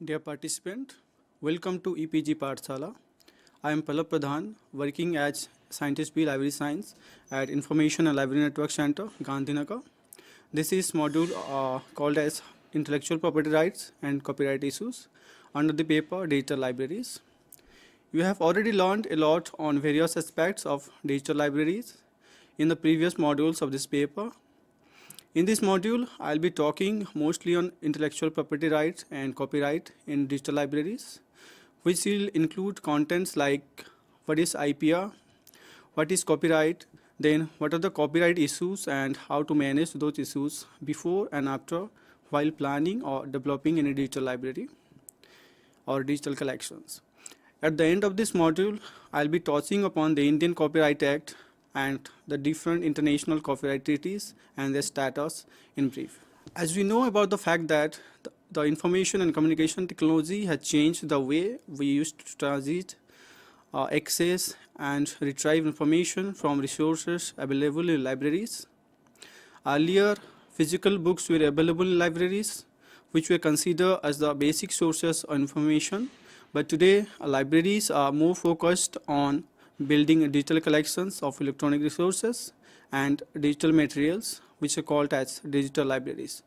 Dear participant, welcome to EPG Pathshala. I am Palab Pradhan, working as Scientist B Library Science at Information and Library Network Center, Gandhinagar. This is module called as Intellectual Property Rights and Copyright Issues under the paper Digital Libraries. You have already learned a lot on various aspects of digital libraries in the previous modules of this paper. In this module, I'll be talking mostly on intellectual property rights and copyright in digital libraries, which will include contents like what is IPR, what is copyright, then what are the copyright issues and how to manage those issues before and after while planning or developing any digital library or digital collections. At the end of this module, I'll be touching upon the Indian Copyright Act and the different international copyright treaties and their status in brief. As we know about the fact that the information and communication technology has changed the way we used to transit, access and retrieve information from resources available in libraries. Earlier, physical books were available in libraries, which were considered as the basic sources of information, but today libraries are more focused on building digital collections of electronic resources and digital materials, which are called as digital libraries.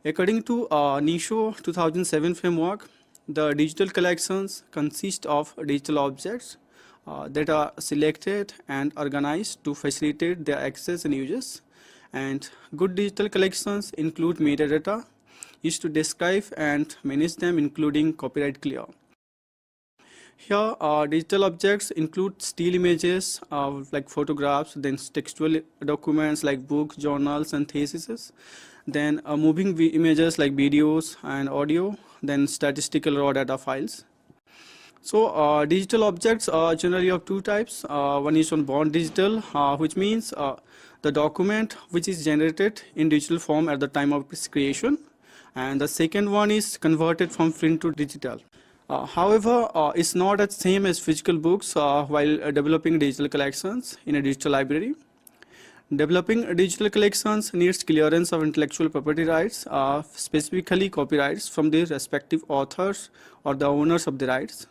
According to NISO 2007 framework, the digital collections consist of digital objects that are selected and organized to facilitate their access and uses. And good digital collections include metadata used to describe and manage them, including copyright clear. Here, digital objects include still images like photographs, then textual documents like books, journals, and theses, then moving images like videos and audio, then statistical raw data files. So, digital objects are generally of two types. One is on born digital, which means the document which is generated in digital form at the time of its creation, and the second one is converted from print to digital. However, it's not as same as physical books while developing digital collections in a digital library. Developing digital collections needs clearance of intellectual property rights, specifically copyrights from the respective authors or the owners of the rights.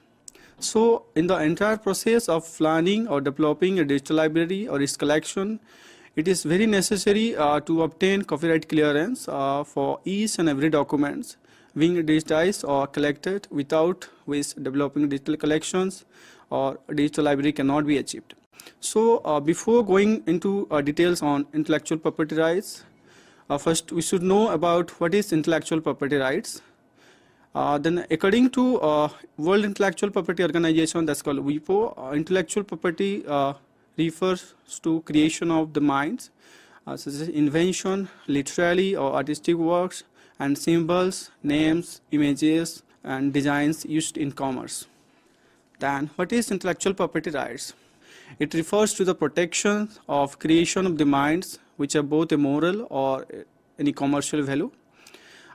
So, in the entire process of planning or developing a digital library or its collection, it is very necessary to obtain copyright clearance for each and every document being digitized or collected, without which developing digital collections or digital library cannot be achieved. So before going into details on intellectual property rights, first we should know about what is intellectual property rights. Then according to World Intellectual Property Organization, that's called WIPO, intellectual property refers to creation of the minds, such as invention, literary or artistic works, and symbols, names, images, and designs used in commerce. Then, what is intellectual property rights? It refers to the protection of creation of the minds, which are both a moral or any commercial value.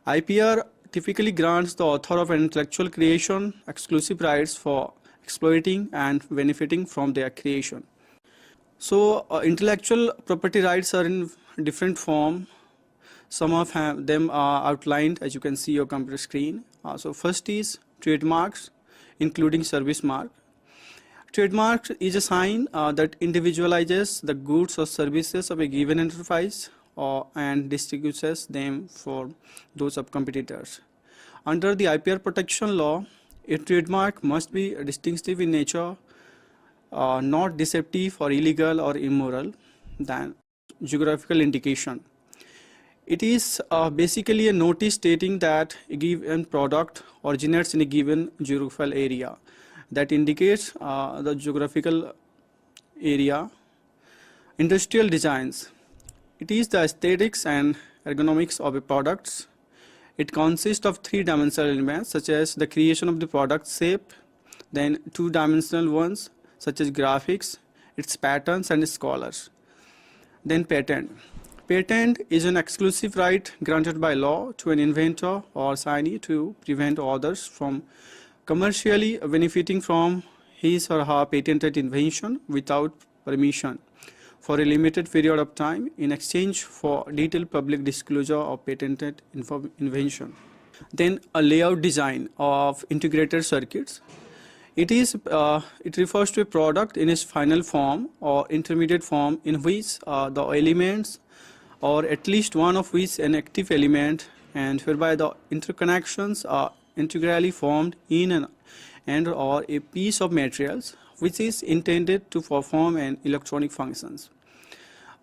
IPR typically grants the author of an intellectual creation exclusive rights for exploiting and benefiting from their creation. So, intellectual property rights are in different form. Some of them are outlined as you can see your computer screen. So first is trademarks, including service mark. Trademark is a sign that individualizes the goods or services of a given enterprise and distinguishes them from those of competitors. Under the IPR protection law, a trademark must be distinctive in nature, not deceptive or illegal or immoral than geographical indication. It is basically a notice stating that a given product originates in a given geographical area that indicates the geographical area. Industrial designs. It is the aesthetics and ergonomics of a product. It consists of three-dimensional elements such as the creation of the product shape, then two-dimensional ones such as graphics, its patterns and its colors. Then patent. Patent is an exclusive right granted by law to an inventor or assignee to prevent others from commercially benefiting from his or her patented invention without permission for a limited period of time in exchange for detailed public disclosure of patented invention. Then a layout design of integrated circuits. It refers to a product in its final form or intermediate form in which the elements, or at least one of which an active element, and whereby the interconnections are integrally formed in an and or a piece of materials which is intended to perform an electronic functions.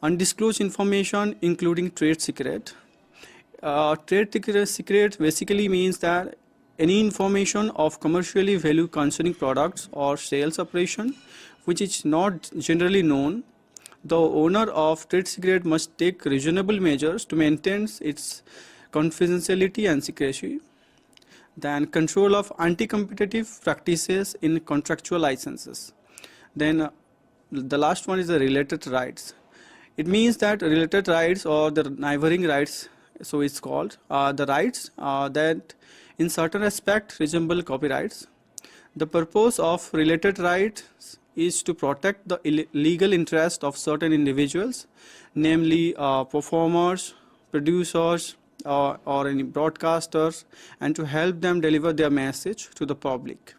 Undisclosed information including trade secret. Trade secret basically means that any information of commercially value concerning products or sales operation which is not generally known, the owner of trade secret must take reasonable measures to maintain its confidentiality and secrecy. Then control of anti-competitive practices in contractual licenses. Then the last one is the related rights. It means that related rights or the neighboring rights, so it's called, the rights that in certain aspect resemble copyrights. The purpose of related rights is to protect the legal interest of certain individuals, namely performers, producers, or any broadcasters, and to help them deliver their message to the public.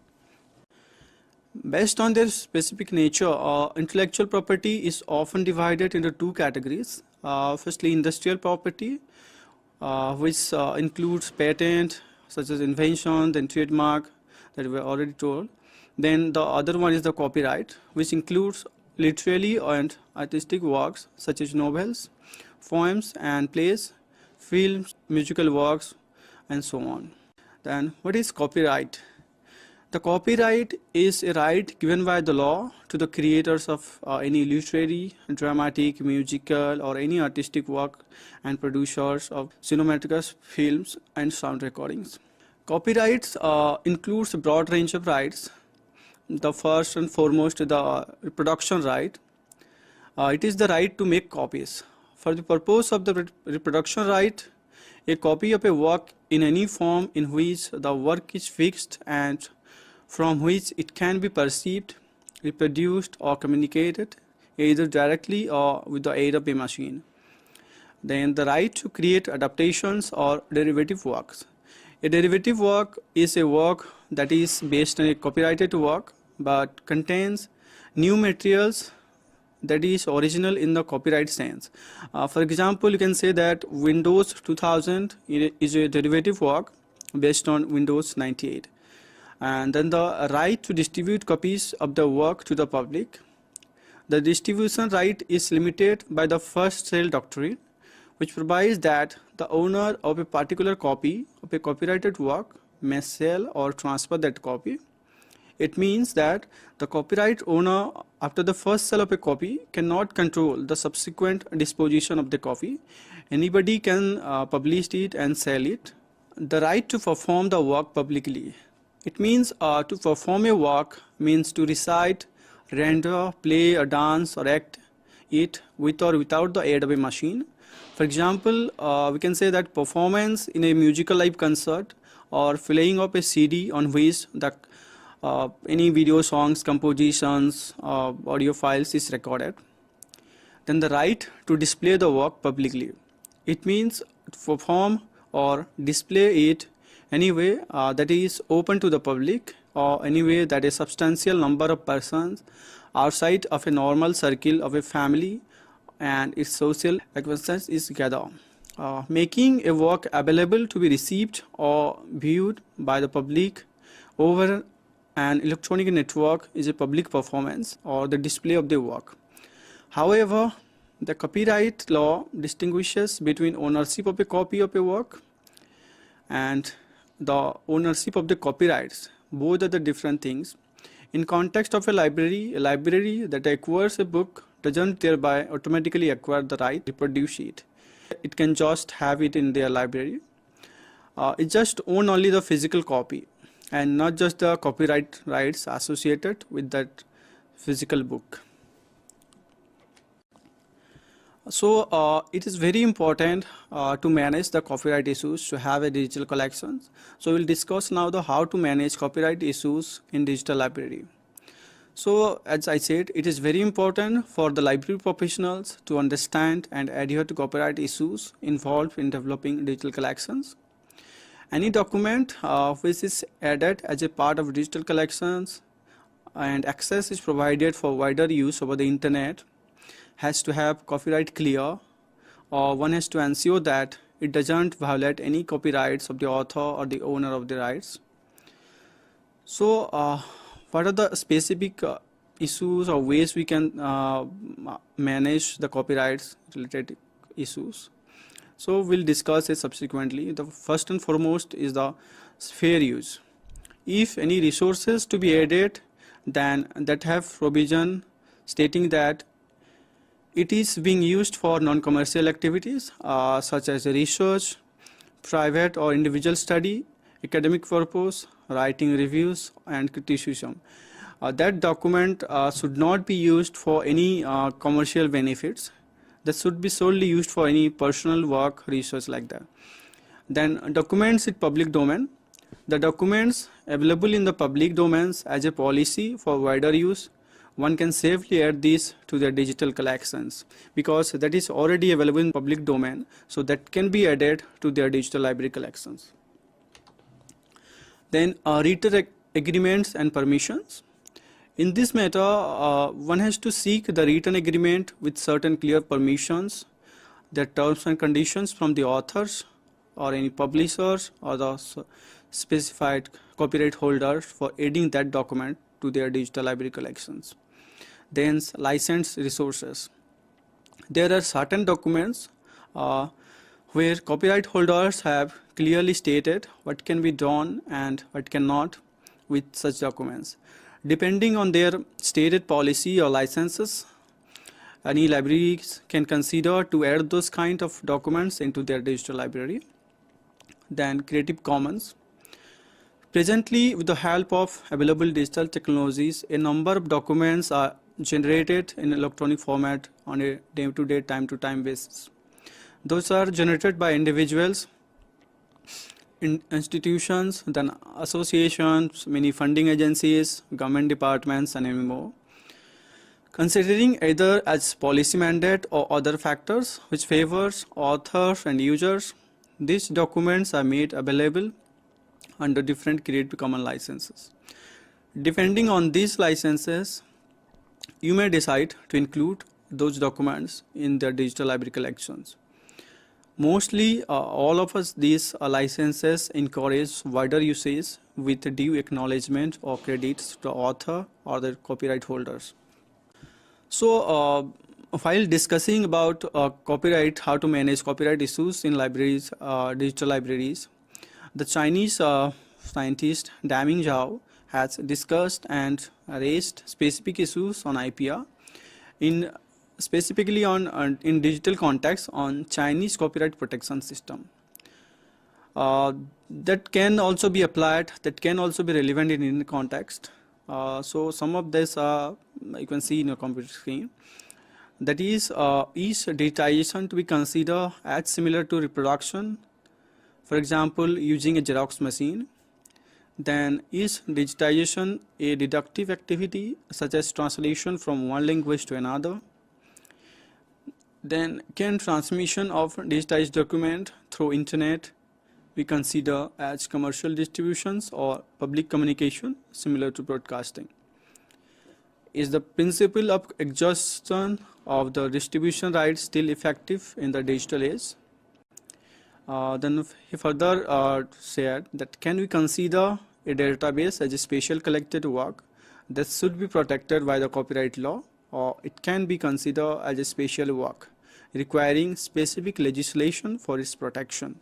Based on their specific nature, intellectual property is often divided into two categories. Firstly, industrial property, which includes patent, such as invention, then trademark, that we already told. Then the other one is the copyright, which includes literary and artistic works, such as novels, poems and plays, films, musical works, and so on. Then what is copyright? The copyright is a right given by the law to the creators of any literary, dramatic, musical, or any artistic work and producers of cinematograph, films, and sound recordings. Copyrights includes a broad range of rights. The first and foremost is the reproduction right. It is the right to make copies. For the purpose of the reproduction right, a copy of a work in any form in which the work is fixed and from which it can be perceived, reproduced, or communicated, either directly or with the aid of a machine. Then the right to create adaptations or derivative works. A derivative work is a work that is based on a copyrighted work but contains new materials that is original in the copyright sense. For example, you can say that Windows 2000 is a derivative work based on Windows 98. And then the right to distribute copies of the work to the public. The distribution right is limited by the first sale doctrine, which provides that the owner of a particular copy of a copyrighted work may sell or transfer that copy. It means that the copyright owner, after the first sale of a copy, cannot control the subsequent disposition of the copy. Anybody can publish it and sell it. The right to perform the work publicly. It means to perform a work means to recite, render, play, or dance, or act it with or without the aid of a machine. For example, we can say that performance in a musical live concert or playing of a CD on which the any video songs, compositions, audio files is recorded. Then the right to display the work publicly. It means to perform or display it anyway that is open to the public, or anyway that a substantial number of persons outside of a normal circle of a family and its social acquaintances is gathered. Making a work available to be received or viewed by the public over an electronic network is a public performance or the display of the work. However, the copyright law distinguishes between ownership of a copy of a work and the ownership of the copyrights. Both are the different things. In context of a library that acquires a book doesn't thereby automatically acquire the right to reproduce it. It can just have it in their library. It just own only the physical copy and not just the copyright rights associated with that physical book. So it is very important to manage the copyright issues to have a digital collections. So we'll discuss now the how to manage copyright issues in digital library. So as I said, it is very important for the library professionals to understand and adhere to copyright issues involved in developing digital collections. Any document which is added as a part of digital collections and access is provided for wider use over the internet has to have copyright clear, or one has to ensure that it doesn't violate any copyrights of the author or the owner of the rights. So what are the specific issues or ways we can manage the copyrights related issues? So we'll discuss it subsequently. The first and foremost is the fair use. If any resources to be added, then that have provision stating that it is being used for non-commercial activities such as research, private or individual study, academic purpose, writing reviews and criticism. That document should not be used for any commercial benefits. That should be solely used for any personal work, research like that. Then documents in public domain. The documents available in the public domains as a policy for wider use, one can safely add these to their digital collections because that is already available in public domain, so that can be added to their digital library collections. Then written agreements and permissions. In this matter, one has to seek the written agreement with certain clear permissions, their terms and conditions from the authors or any publishers or the specified copyright holders for adding that document to their digital library collections. Then licensed resources. There are certain documents where copyright holders have clearly stated what can be done and what cannot with such documents. Depending on their stated policy or licenses, any libraries can consider to add those kind of documents into their digital library. Then Creative Commons. Presently, with the help of available digital technologies, a number of documents are generated in electronic format on a day-to-day, time-to-time basis. Those are generated by individuals, institutions, then associations, many funding agencies, government departments, and many more. Considering either as policy mandate or other factors which favors authors and users, these documents are made available under different Creative Commons licenses. Depending on these licenses, you may decide to include those documents in their digital library collections. Mostly, all of us, these licenses encourage wider usage with due acknowledgement or credits to the author or the copyright holders. So, while discussing about copyright, how to manage copyright issues in libraries, digital libraries, the Chinese scientist Daming Zhao has discussed and raised specific issues on IPR specifically in digital context on Chinese copyright protection system. That can also be applied, that can also be relevant in Indian context. So some of this you can see in your computer screen. That is digitization to be considered as similar to reproduction, for example using a Xerox machine. Then is digitization a deductive activity such as translation from one language to another? Then can transmission of digitized document through internet we consider as commercial distributions or public communication similar to broadcasting? Is the principle of exhaustion of the distribution rights still effective in the digital age? Then he further said that can we consider a database as a special collected work that should be protected by the copyright law, or it can be considered as a special work requiring specific legislation for its protection.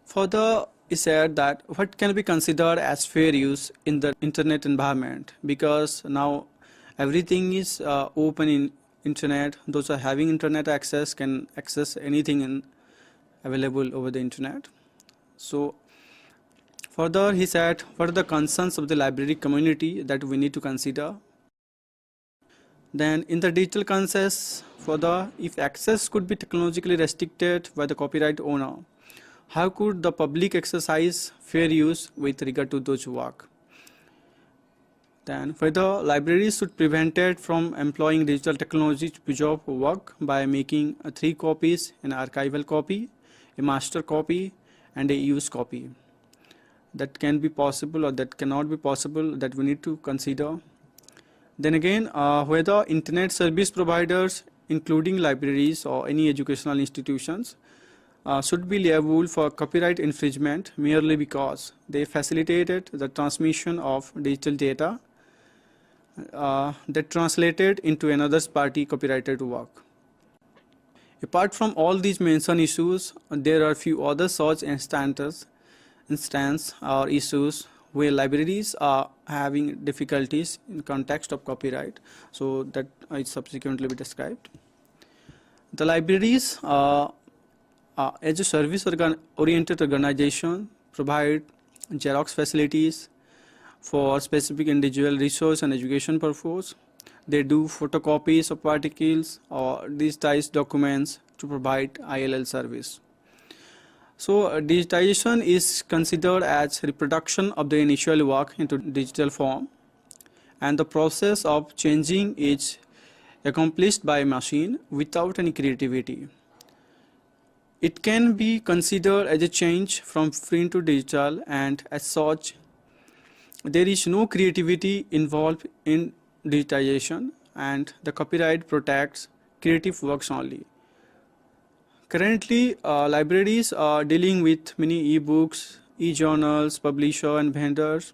Further, he said that what can be considered as fair use in the internet environment, because now everything is open in internet. Those who are having internet access can access anything available over the internet. So further he said what are the concerns of the library community that we need to consider. Then in the digital context, further, if access could be technologically restricted by the copyright owner, how could the public exercise fair use with regard to those work? Then further, libraries should be prevented from employing digital technology to preserve work by making 3 copies, an archival copy, a master copy, and a used copy. that can be possible or that cannot be possible, that we need to consider. Then again, whether internet service providers, including libraries or any educational institutions, should be liable for copyright infringement merely because they facilitated the transmission of digital data that translated into another's party copyrighted work. Apart from all these mentioned issues, there are few other such instances or issues where libraries are having difficulties in context of copyright, so that is subsequently be described. The libraries as a service-oriented organization provide Xerox facilities for specific individual research and education purpose. They do photocopies of articles or digitized documents to provide ILL service. So digitization is considered as reproduction of the initial work into digital form, and the process of changing is accomplished by a machine without any creativity. It can be considered as a change from print to digital, and as such, there is no creativity involved in digitization, and the copyright protects creative works only. Currently, libraries are dealing with many e-books, e-journals, publisher and vendors.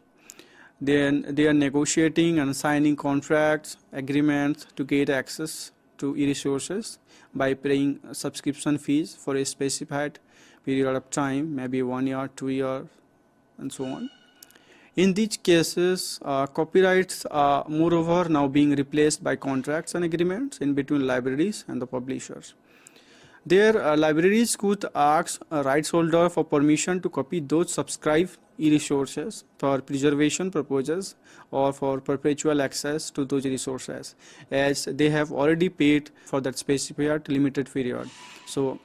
Then they are negotiating and signing contracts, agreements to get access to e-resources by paying subscription fees for a specified period of time, maybe 1 year, 2 years, and so on. In these cases, copyrights are moreover now being replaced by contracts and agreements in between libraries and the publishers. There, libraries could ask a rights holder for permission to copy those subscribed e-resources for preservation purposes or for perpetual access to those resources, as they have already paid for that specified limited period. So,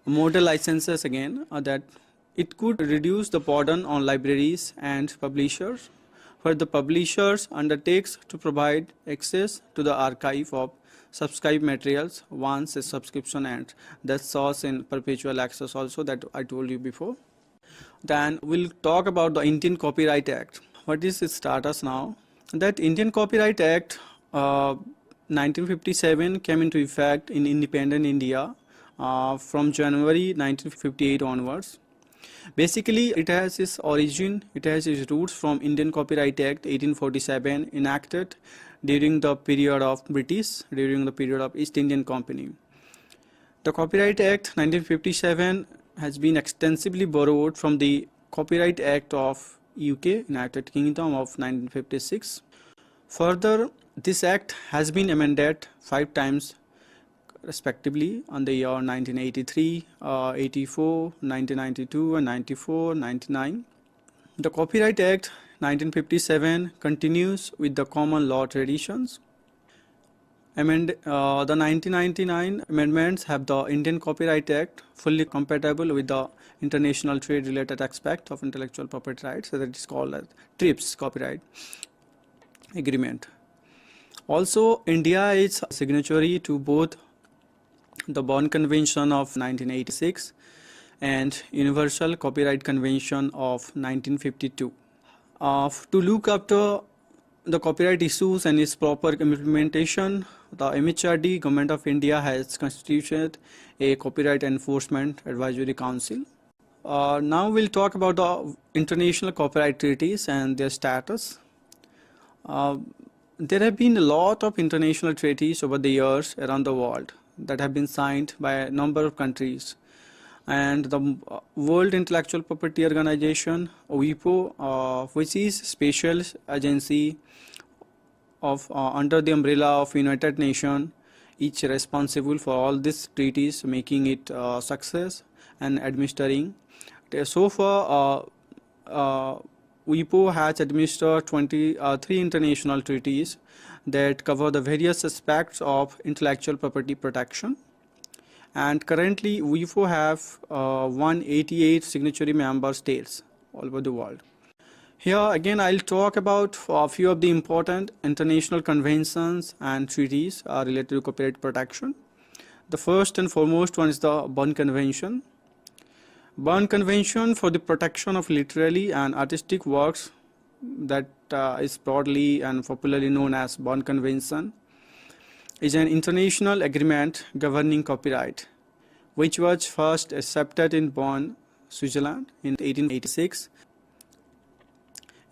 model licenses again that it could reduce the burden on libraries and publishers, where the publishers undertakes to provide access to the archive of subscribed materials once a subscription ends. That's source in perpetual access also that I told you before. Then we'll talk about the Indian Copyright Act. What is its status now? That Indian Copyright Act 1957 came into effect in independent India from January 1958 onwards. Basically, it has its origin, it has its roots from Indian Copyright Act 1847 enacted during the period of British, during the period of East Indian Company. The Copyright Act 1957 has been extensively borrowed from the Copyright Act of UK, United Kingdom of 1956. Further, this act has been amended 5 times respectively on the year 1983, 84, 1992 and 94, 99. The Copyright Act 1957 continues with the common law traditions. The 1999 amendments have the Indian Copyright Act fully compatible with the international trade related aspect of intellectual property rights, so that is called as TRIPS copyright agreement. Also, India is signatory to both the Bonn Convention of 1986 and Universal Copyright Convention of 1952. To look after the copyright issues and its proper implementation, the MHRD, Government of India, has constituted a Copyright Enforcement Advisory Council. Now we'll talk about the international copyright treaties and their status. There have been a lot of international treaties over the years around the world that have been signed by a number of countries. And the World Intellectual Property Organization, WIPO, which is special agency of under the umbrella of United Nations, each responsible for all these treaties, making it success and administering. So far, WIPO has administered 23 international treaties that cover the various aspects of intellectual property protection. And currently, WIPO have 188 signatory member states all over the world. Here again, I'll talk about a few of the important international conventions and treaties related to copyright protection. The first and foremost one is the Bonn Convention. Berne Convention for the Protection of Literary and Artistic Works, that is broadly and popularly known as Berne Convention, is an international agreement governing copyright, which was first accepted in Bern, Switzerland in 1886.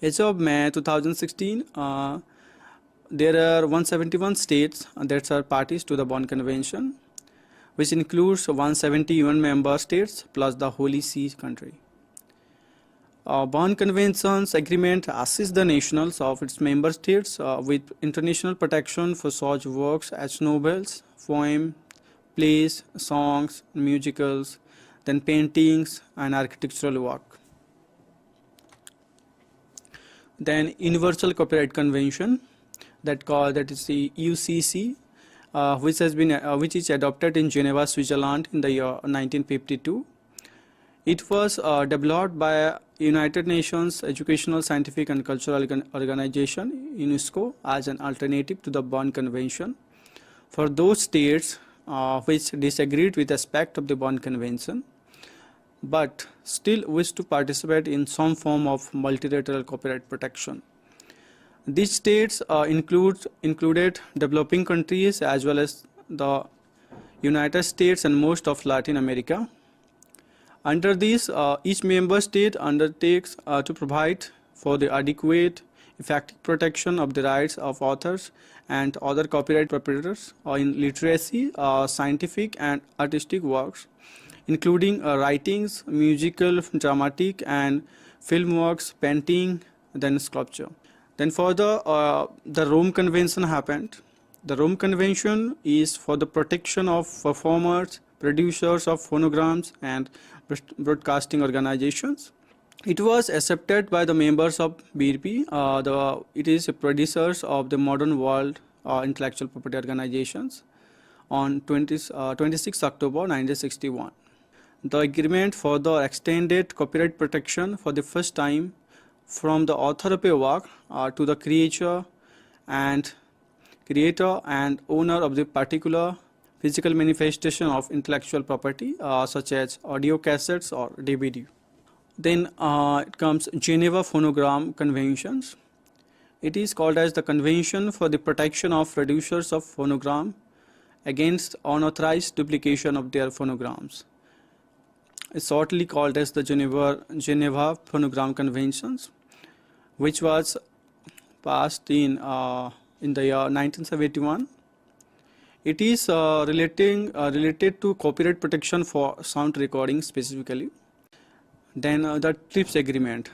As of May 2016, there are 171 states that are parties to the Berne Convention, which includes 170 UN member states plus the Holy See country. Berne Convention's agreement assists the nationals of its member states with international protection for such works as novels, poems, plays, songs, musicals, then paintings and architectural work. Then Universal Copyright Convention, that is the UCC, which is adopted in Geneva, Switzerland in the year 1952. It was developed by United Nations Educational, Scientific and Cultural Organization (UNESCO) as an alternative to the Berne Convention for those states which disagreed with aspect of the Berne Convention, but still wish to participate in some form of multilateral copyright protection. These states included developing countries as well as the United States and most of Latin America. Under this, each member state undertakes to provide for the adequate, effective protection of the rights of authors and other copyright proprietors in literacy, scientific and artistic works, including writings, musical, dramatic and film works, painting, then sculpture. Then further, the Rome Convention happened. The Rome Convention is for the protection of performers, producers of phonograms and broadcasting organizations. It was accepted by the members of BRP. It is a producers of the modern world intellectual property organizations on 26 October 1961. The agreement further extended copyright protection for the first time from the author of a work to the creator and owner of the particular physical manifestation of intellectual property, such as audio cassettes or DVD. Then it comes Geneva Phonogram Conventions. It is called as the Convention for the Protection of Producers of Phonogram against unauthorized duplication of their phonograms. It's shortly called as the Geneva Phonogram Conventions, which was passed in the year 1971. It is related to copyright protection for sound recording specifically. Then the TRIPS agreement.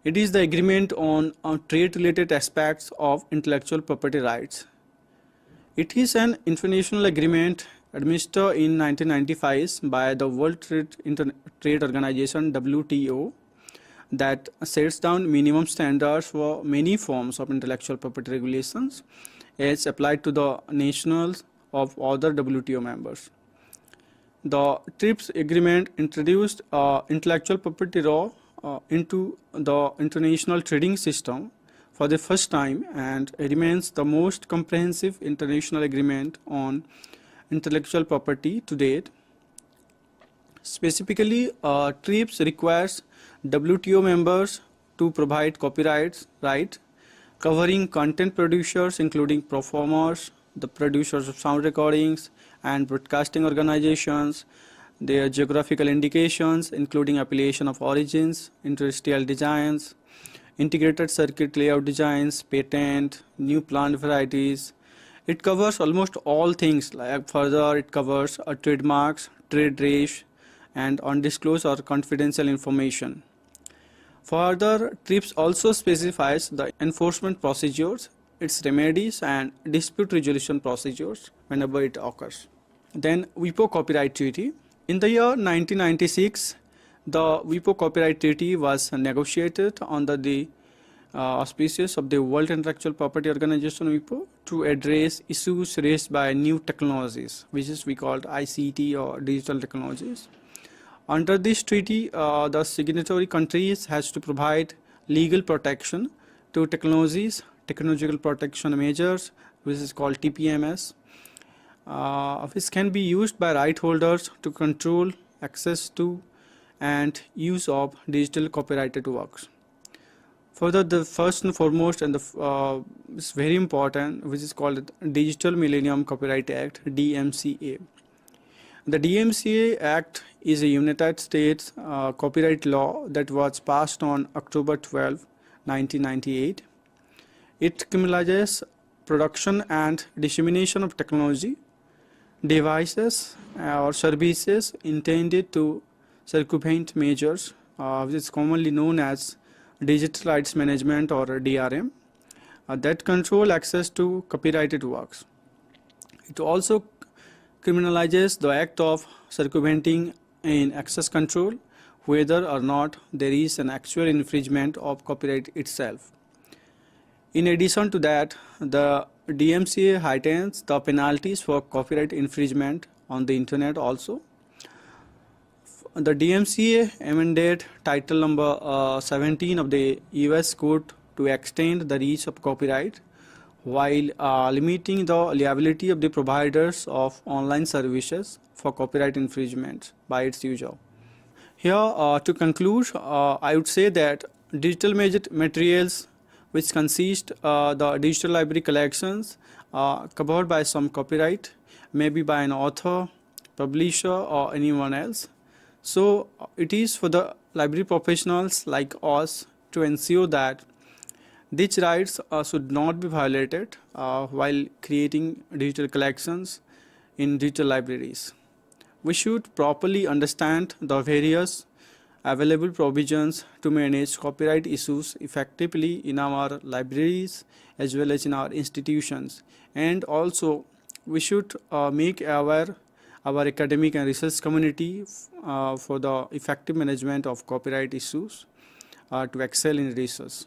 It is the agreement on trade-related aspects of intellectual property rights. It is an international agreement administered in 1995 by the World Trade Organization (WTO) that sets down minimum standards for many forms of intellectual property regulations as applied to the nationals of other WTO members. The TRIPS agreement introduced intellectual property law into the international trading system for the first time and remains the most comprehensive international agreement on intellectual property to date. Specifically, TRIPS requires WTO members to provide copyrights right covering content producers including performers, the producers of sound recordings and broadcasting organizations, their geographical indications including appellation of origins, industrial designs, integrated circuit layout designs, patent, new plant varieties. It covers almost all things. Like further, it covers trademarks, trade race, and undisclosed or confidential information. Further, TRIPS also specifies the enforcement procedures, its remedies, and dispute resolution procedures whenever it occurs. Then, WIPO Copyright Treaty. In the year 1996, the WIPO Copyright Treaty was negotiated under the auspices of the World Intellectual Property Organization (WIPO) to address issues raised by new technologies, which is we called ICT or digital technologies. Under this treaty, the signatory countries has to provide legal protection to technologies, technological protection measures, which is called TPMS, which can be used by right holders to control access to and use of digital copyrighted works. Further, the first and foremost and is very important, which is called the Digital Millennium Copyright Act, DMCA. The DMCA Act is a United States copyright law that was passed on October 12, 1998. It criminalizes production and dissemination of technology, devices, or services intended to circumvent measures, which is commonly known as digital rights management or DRM, that control access to copyrighted works. It also criminalizes the act of circumventing in access control, whether or not there is an actual infringement of copyright itself. In addition to that, the DMCA heightens the penalties for copyright infringement on the internet also. The DMCA amended Title number 17 of the US Code to extend the reach of copyright while limiting the liability of the providers of online services for copyright infringement by its user. Here, to conclude, I would say that digital materials which consist the digital library collections covered by some copyright, maybe by an author, publisher, or anyone else. So it is for the library professionals like us to ensure that these rights should not be violated while creating digital collections in digital libraries. We should properly understand the various available provisions to manage copyright issues effectively in our libraries as well as in our institutions, and also we should make aware our academic and research community for the effective management of copyright issues to excel in research.